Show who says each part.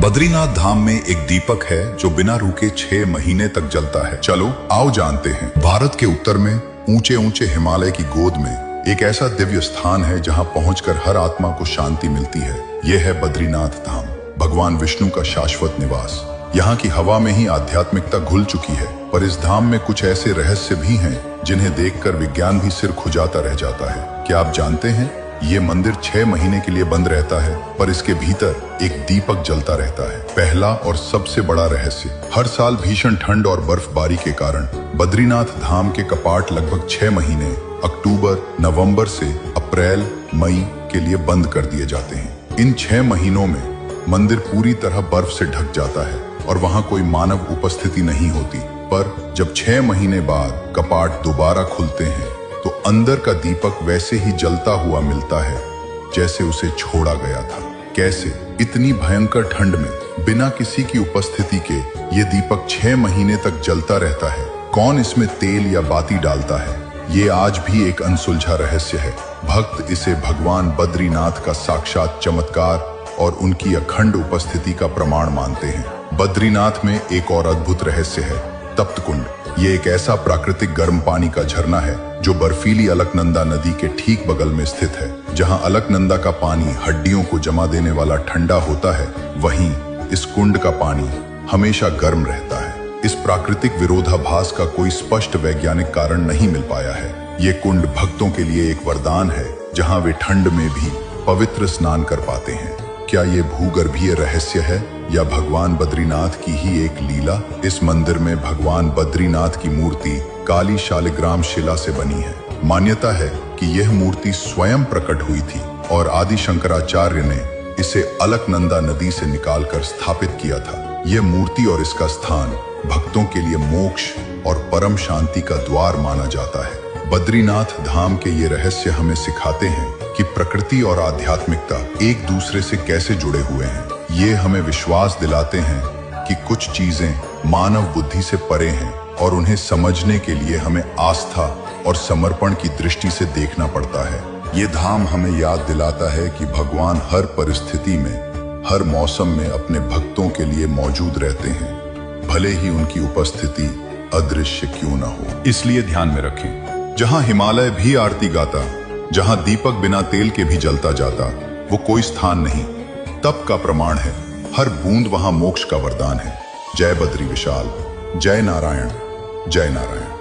Speaker 1: बद्रीनाथ धाम में एक दीपक है जो बिना रुके 6 महीने तक जलता है। चलो आओ जानते हैं। भारत के उत्तर में ऊंचे ऊंचे हिमालय की गोद में एक ऐसा दिव्य स्थान है जहां पहुंचकर हर आत्मा को शांति मिलती है। यह है बद्रीनाथ धाम, भगवान विष्णु का शाश्वत निवास। यहाँ की हवा में ही आध्यात्मिकता घुल चुकी है, पर इस धाम में कुछ ऐसे रहस्य भी हैं जिन्हें देखकर विज्ञान भी सिर खुजाता रह जाता है। क्या आप जानते हैं, ये मंदिर 6 महीने के लिए बंद रहता है, पर इसके भीतर एक दीपक जलता रहता है। पहला और सबसे बड़ा रहस्य, हर साल भीषण ठंड और बर्फबारी के कारण बद्रीनाथ धाम के कपाट लगभग 6 महीने अक्टूबर, नवंबर से अप्रैल, मई के लिए बंद कर दिए जाते हैं। इन 6 महीनों में मंदिर पूरी तरह बर्फ से ढक जाता है और वहां कोई मानव उपस्थिति नहीं होती। पर जब 6 महीने बाद कपाट दोबारा खुलते हैं तो अंदर का दीपक वैसे ही जलता हुआ मिलता है जैसे उसे छोड़ा गया था। कैसे? इतनी भयंकर ठंड में बिना किसी की उपस्थिति के ये दीपक 6 महीने तक जलता रहता है। कौन इसमें तेल या बाती डालता है, ये आज भी एक अनसुलझा रहस्य है। भक्त इसे भगवान बद्रीनाथ का साक्षात चमत्कार और उनकी अखंड उपस्थिति का प्रमाण मानते हैं। बद्रीनाथ में एक और अद्भुत रहस्य है, तप्त कुंड। ये एक ऐसा प्राकृतिक गर्म पानी का झरना है जो बर्फीली अलकनंदा नदी के ठीक बगल में स्थित है। जहां अलकनंदा का पानी हड्डियों को जमा देने वाला ठंडा होता है, वहीं इस कुंड का पानी हमेशा गर्म रहता है। इस प्राकृतिक विरोधाभास का कोई स्पष्ट वैज्ञानिक कारण नहीं मिल पाया है। ये कुंड भक्तों के लिए एक वरदान है, जहां वे ठंड में भी पवित्र स्नान कर पाते हैं। क्या ये भूगर्भीय रहस्य है या भगवान बद्रीनाथ की ही एक लीला? इस मंदिर में भगवान बद्रीनाथ की मूर्ति काली शालिग्राम शिला से बनी है। मान्यता है कि यह मूर्ति स्वयं प्रकट हुई थी और आदि शंकराचार्य ने इसे अलकनंदा नदी से निकालकर स्थापित किया था। यह मूर्ति और इसका स्थान भक्तों के लिए मोक्ष और परम शांति का द्वार माना जाता है। बद्रीनाथ धाम के ये रहस्य हमें सिखाते हैं कि प्रकृति और आध्यात्मिकता एक दूसरे से कैसे जुड़े हुए हैं। ये हमें विश्वास दिलाते हैं कि कुछ चीजें मानव बुद्धि से परे हैं और उन्हें समझने के लिए हमें आस्था और समर्पण की दृष्टि से देखना पड़ता है। ये धाम हमें याद दिलाता है कि भगवान हर परिस्थिति में, हर मौसम में अपने भक्तों के लिए मौजूद रहते हैं, भले ही उनकी उपस्थिति अदृश्य क्यों न हो। इसलिए ध्यान में रखें, जहां हिमालय भी आरती गाता, जहां दीपक बिना तेल के भी जलता जाता, वो कोई स्थान नहीं, तप का प्रमाण है। हर बूंद वहां मोक्ष का वरदान है। जय बद्री विशाल, जय नारायण, जय नारायण।